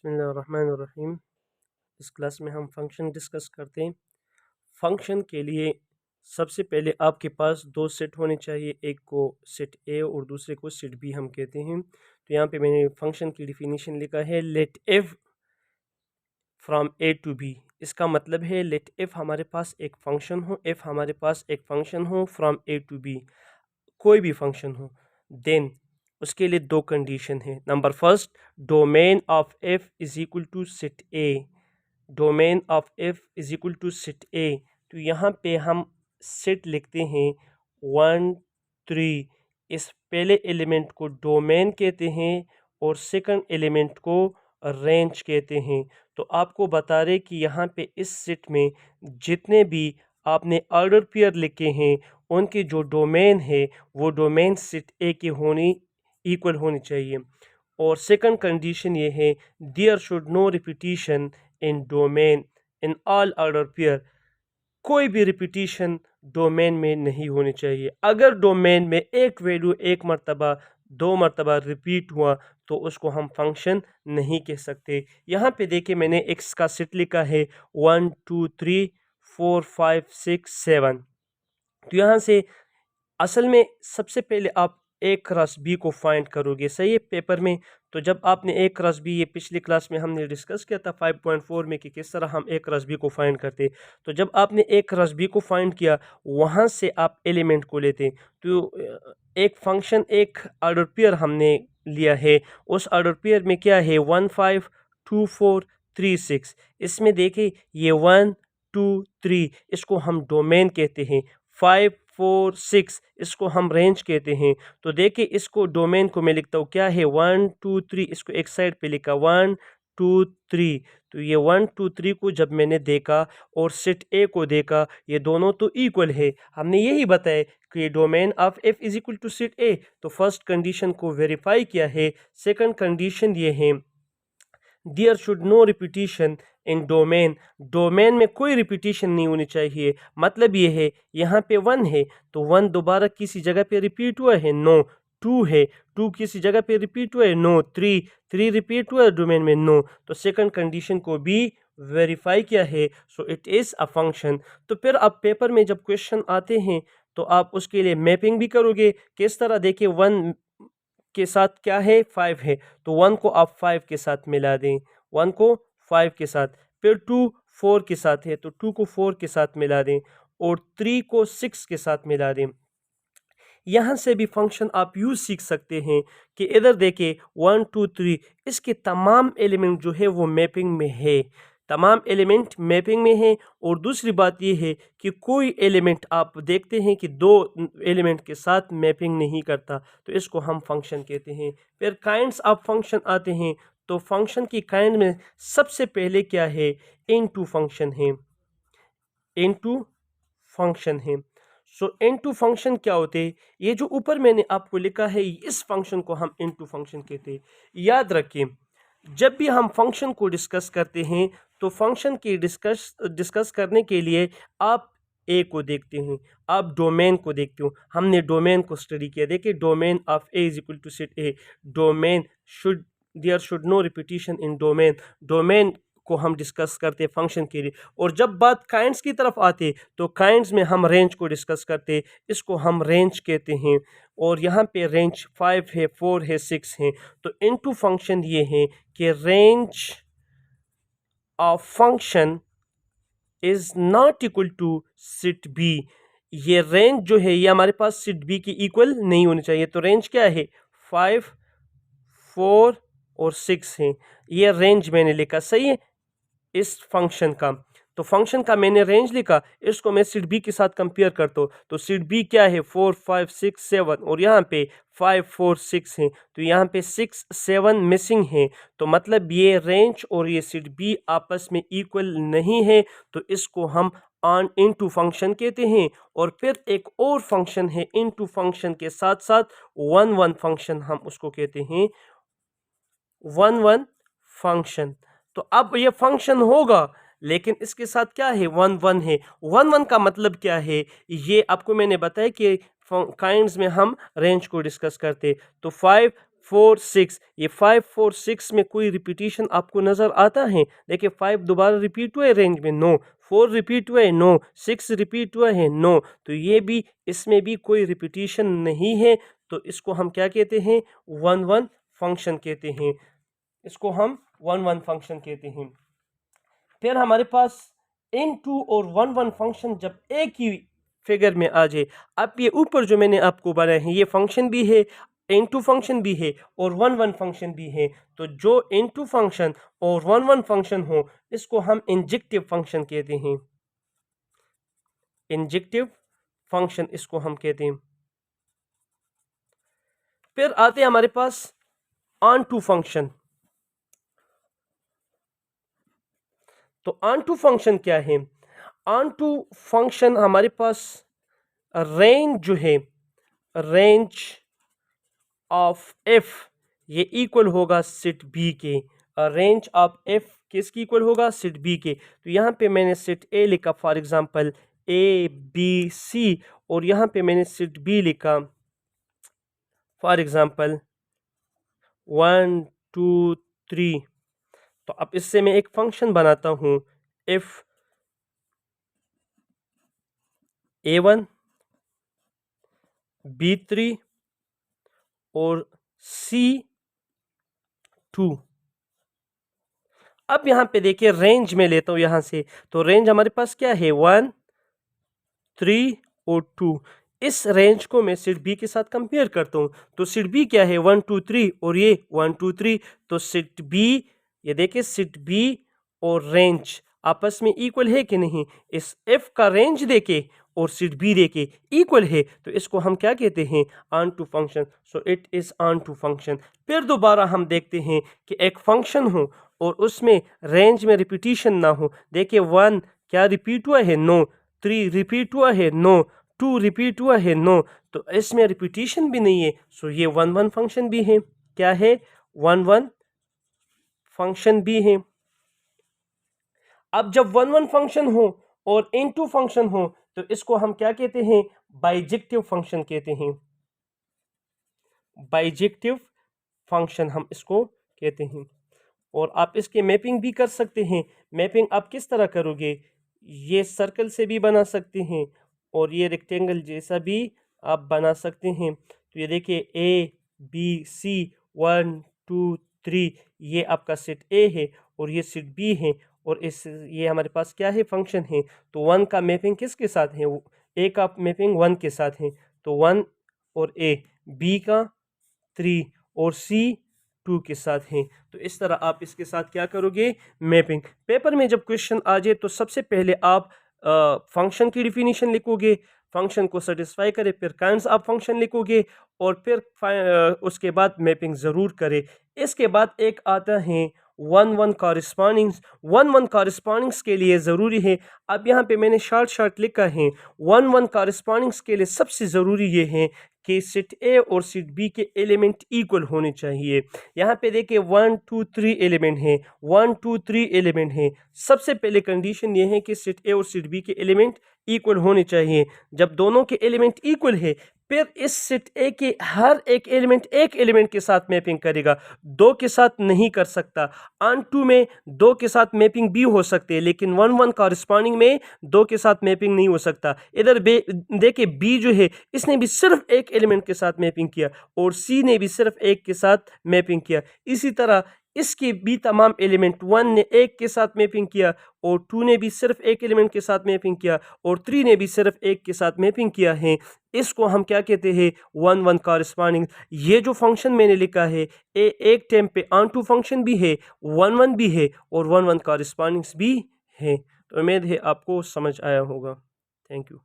बिस्मिल्लाहिर्रहमानिर्रहीम। इस क्लास में हम फंक्शन डिस्कस करते हैं। फंक्शन के लिए सबसे पहले आपके पास दो सेट होने चाहिए, एक को सेट ए और दूसरे को सेट बी हम कहते हैं। तो यहाँ पे मैंने फंक्शन की डिफिनीशन लिखा है, let F from A to B. इसका मतलब है लेट एफ हमारे पास एक फंक्शन हो, एफ हमारे पास एक फंक्शन हो फ्रॉम ए टू बी, कोई भी फंक्शन हो। देन उसके लिए दो कंडीशन है। Number first, domain of F is equal to set A. Domain of F is equal to set A. तो यहाँ पे हम सेट लिखते हैं 1 3। इस पहले एलिमेंट को डोमेन कहते हैं और सेकंड एलिमेंट को रेंज कहते हैं। तो आपको बता रहे कि यहाँ पे इस सेट में जितने भी आपने ऑर्डर पेयर लिखे हैं उनके जो डोमेन है वो डोमेन सेट ए के होनी इक्वल होनी चाहिए। और सेकंड कंडीशन ये है, there should no repetition in domain in all order pair. कोई भी रिपीटिशन डोमेन में नहीं होनी चाहिए। अगर डोमेन में एक वैल्यू एक मरतबा दो मरतबा रिपीट हुआ तो उसको हम फंक्शन नहीं कह सकते। यहाँ पे देखिए मैंने एक्स का सेट लिखा है 1 2 3 4 5 6 7। तो यहाँ से असल में सबसे पहले आप ए क्रॉस बी को फाइंड करोगे, सही है, पेपर में। तो जब आपने ए क्रॉस बी, ये पिछली क्लास में हमने डिस्कस किया था 5.4 में कि किस तरह हम ए क्रॉस बी को फाइंड करते। तो जब आपने ए क्रॉस बी को फाइंड किया वहाँ से आप एलिमेंट को लेते। तो एक फंक्शन एक ऑर्डर पेयर हमने लिया है, उस ऑर्डर पेयर में क्या है 1 5 2 4 3 6। इसमें देखिए ये 1 2 3 इसको हम डोमेन कहते हैं, 5 4 6 इसको हम रेंज कहते हैं। तो देखिए इसको डोमेन को मैं लिखता हूँ क्या है 1 2 3, इसको एक साइड पे लिखा 1 2 3। तो ये 1 2 3 को जब मैंने देखा और सेट ए को देखा ये दोनों तो इक्वल है। हमने यही बताया कि domain of F is equal to set A. तो फर्स्ट कंडीशन को वेरीफाई किया है। सेकंड कंडीशन ये है, there should no repetition in domain. Domain में कोई रिपीटिशन नहीं होनी चाहिए। मतलब ये है यहाँ पे 1 है तो 1 दोबारा किसी जगह पे रिपीट हुआ है, नो। 2 है, 2 किसी जगह पे रिपीट हुआ है, नो। 3 रिपीट हुआ है डोमेन में, नो। तो सेकंड कंडीशन को भी वेरीफाई किया है, so it is a function. तो फिर अब पेपर में जब क्वेश्चन आते हैं तो आप उसके लिए मैपिंग भी करोगे। किस तरह, देखिए 1 के साथ क्या है 5 है, तो 1 को आप 5 के साथ मिला दें, 1 को 5 के साथ। फिर 2 4 के साथ है तो 2 को 4 के साथ मिला दें और 3 को 6 के साथ मिला दें। यहाँ से भी फंक्शन आप यूज सीख सकते हैं कि इधर देखिए 1 2 3 इसके तमाम एलिमेंट जो है वो मैपिंग में है, तमाम एलिमेंट मैपिंग में है। और दूसरी बात ये है कि कोई एलिमेंट आप देखते हैं कि दो एलिमेंट के साथ मैपिंग नहीं करता, तो इसको हम फंक्शन कहते हैं। फिर काइंड्स ऑफ फंक्शन आते हैं। तो फंक्शन की काइंड में सबसे पहले क्या है, इनटू फंक्शन है, इनटू फंक्शन है। सो इनटू फंक्शन क्या होते हैं, ये जो ऊपर मैंने आपको लिखा है इस फंक्शन को हम इनटू फंक्शन कहते हैं। याद रखिए जब भी हम फंक्शन को डिस्कस करते हैं तो फंक्शन की डिस्कस करने के लिए आप ए को देखते हैं, आप डोमेन को देखते हो। हमने डोमेन को स्टडी किया, देखिए domain of A is equal to set A. Domain should, there should no repetition in domain. Domain को हम डिस्कस करते हैं फंक्शन के लिए। और जब बात काइंड्स की तरफ आते तो काइंड्स में हम रेंज को डिस्कस करते, इसको हम रेंज कहते हैं। और यहाँ पे रेंज 5 है, 4 है, 6 है। तो इनटू फंक्शन ये है कि range of function is not equal to set B. ये रेंज जो है ये हमारे पास सिट बी की इक्वल नहीं होनी चाहिए। तो रेंज क्या है 5 4 और 6 है, ये रेंज मैंने लिखा, सही है, इस फंक्शन का। तो फंक्शन का मैंने रेंज लिखा, इसको मैं सिट बी के साथ कंपेयर करता हूँ। तो सिट बी क्या है 4 5 6 7 और यहाँ पे 5 4 6 है। तो यहाँ पे 6 7 मिसिंग है। तो मतलब ये रेंज और ये सिट बी आपस में इक्वल नहीं है। तो इसको हम ऑन इनटू फंक्शन कहते हैं। और फिर एक और फंक्शन है इनटू फंक्शन के साथ साथ 1 1 फंक्शन, हम उसको कहते हैं 1 1 फंक्शन। तो अब ये फंक्शन होगा लेकिन इसके साथ क्या है 1 1 है। 1 1 का मतलब क्या है, ये आपको मैंने बताया कि काइंड्स में हम रेंज को डिस्कस करते। तो 5 4 6, ये 5 4 6 में कोई रिपीटिशन आपको नज़र आता है? देखिए 5 दोबारा रिपीट हुआ है रेंज में, नो। 4 रिपीट हुआ है, नो। 6 रिपीट हुआ है, नो। तो ये भी, इसमें भी कोई रिपीटिशन नहीं है, तो इसको हम क्या कहते हैं? 1 1 फंक्शन कहते हैं। इसको हम 1 1 फंक्शन कहते हैं। फिर हमारे पास इनटू और 1 1 फंक्शन जब एक ही फिगर में आ जाए, अब ये ऊपर जो मैंने आपको बनाए हैं ये फंक्शन भी है, इनटू फंक्शन भी है और 1 1 फंक्शन भी है। तो जो इनटू फंक्शन और 1 1 फंक्शन हो इसको हम इंजेक्टिव फंक्शन कहते हैं। इंजेक्टिव फंक्शन इसको हम कहते हैं। फिर आते हैं हमारे पास ऑन टू फंक्शन। तो ऑन टू फंक्शन क्या है? ऑन टू फंक्शन हमारे पास रेंज जो है, रेंज ऑफ एफ, ये इक्वल होगा सेट बी के। रेंज ऑफ एफ किसकी इक्वल होगा? सेट बी के। तो यहाँ पे मैंने सेट ए लिखा, for example A B C, और यहाँ पे मैंने सेट बी लिखा, फॉर एग्जांपल 1 2 3। तो अब इससे मैं एक फंक्शन बनाता हूँ, इफ A1 B3 और C2। अब यहाँ पे देखिए रेंज में लेता हूँ यहाँ से, तो रेंज हमारे पास क्या है? 1 3 और 2। इस रेंज को मैं सेट बी के साथ कंपेयर करता हूँ, तो सेट बी क्या है? 1 2 3 और ये 1 2 3। तो सेट बी, ये देखिए सेट बी और रेंज आपस में इक्वल है कि नहीं? इस एफ का रेंज देके और सेट बी देके इक्वल है, तो इसको हम क्या कहते हैं? Onto function. So it is onto function. फिर दोबारा हम देखते हैं कि एक फंक्शन हो और उसमें रेंज में रिपीटिशन ना हो। देखिए 1 क्या रिपीट हुआ है? नो। 3 रिपीट हुआ है? नो। 2 रिपीट हुआ है? नो। तो इसमें रिपीटिशन भी नहीं है, सो ये 1 1 फंक्शन भी है। क्या है? 1 1 फंक्शन भी है। अब जब 1 1 फंक्शन हो और इनटू फंक्शन हो तो इसको हम क्या कहते हैं? बाइजेक्टिव फंक्शन कहते हैं। बाइजेक्टिव फंक्शन हम इसको कहते हैं। और आप इसके मैपिंग भी कर सकते हैं। मैपिंग आप किस तरह करोगे? ये सर्कल से भी बना सकते हैं और ये रेक्टेंगल जैसा भी आप बना सकते हैं। तो ये देखिए ए बी सी 1 2 3, ये आपका सेट ए है और ये सेट बी है, और इस ये हमारे पास क्या है? फंक्शन है। तो 1 का मैपिंग किसके साथ है? ए का मैपिंग 1 के साथ है, तो 1 और ए। बी का 3 और सी 2 के साथ हैं। तो इस तरह आप इसके साथ क्या करोगे? मैपिंग। पेपर में जब क्वेश्चन आ जाए तो सबसे पहले आप फंक्शन की डिफिनीशन लिखोगे, फंक्शन को सेटिस्फाई करे, फिर काइंड्स ऑफ फंक्शन लिखोगे और फिर उसके बाद मैपिंग ज़रूर करे। इसके बाद एक आता है 1 1 कॉरिस्पॉन्डिंग्स। 1 1 कॉरिस्पॉन्डिंग्स के लिए ज़रूरी है, अब यहाँ पे मैंने शॉर्ट लिखा है। 1 1 कॉरिस्पॉन्डिंग्स के लिए सबसे ज़रूरी ये है कि सेट ए और सेट बी के एलिमेंट इक्वल होने चाहिए। यहाँ पे देखिए 1 2 3 एलिमेंट हैं, 1 2 3 एलिमेंट हैं। सबसे पहले कंडीशन ये है कि सेट ए और सेट बी के एलिमेंट इक्वल होने चाहिए। जब दोनों के एलिमेंट इक्वल है फिर इस सेट ए के हर एक एलिमेंट के साथ मैपिंग करेगा, दो के साथ नहीं कर सकता। ऑन टू में दो के साथ मैपिंग भी हो सकती है, लेकिन 1 1 कॉरिस्पॉन्डिंग में दो के साथ मैपिंग नहीं हो सकता। इधर देखिए बी जो है इसने भी सिर्फ एक एलिमेंट के साथ मैपिंग किया और सी ने भी सिर्फ एक के साथ मैपिंग किया। इसी तरह इसके भी तमाम एलिमेंट 1 ने एक के साथ मैपिंग किया और 2 ने भी सिर्फ एक एलिमेंट के साथ मैपिंग किया और 3 ने भी सिर्फ एक के साथ मैपिंग किया है। इसको हम क्या कहते हैं? 1 1 कॉरिस्पॉन्डिंग। ये जो फंक्शन मैंने लिखा है एक टाइम पे ऑन टू फंक्शन भी है, 1 1 भी है और 1 1 कॉरिस्पॉन्डिंग्स भी है। तो उम्मीद है आपको समझ आया होगा। Thank you.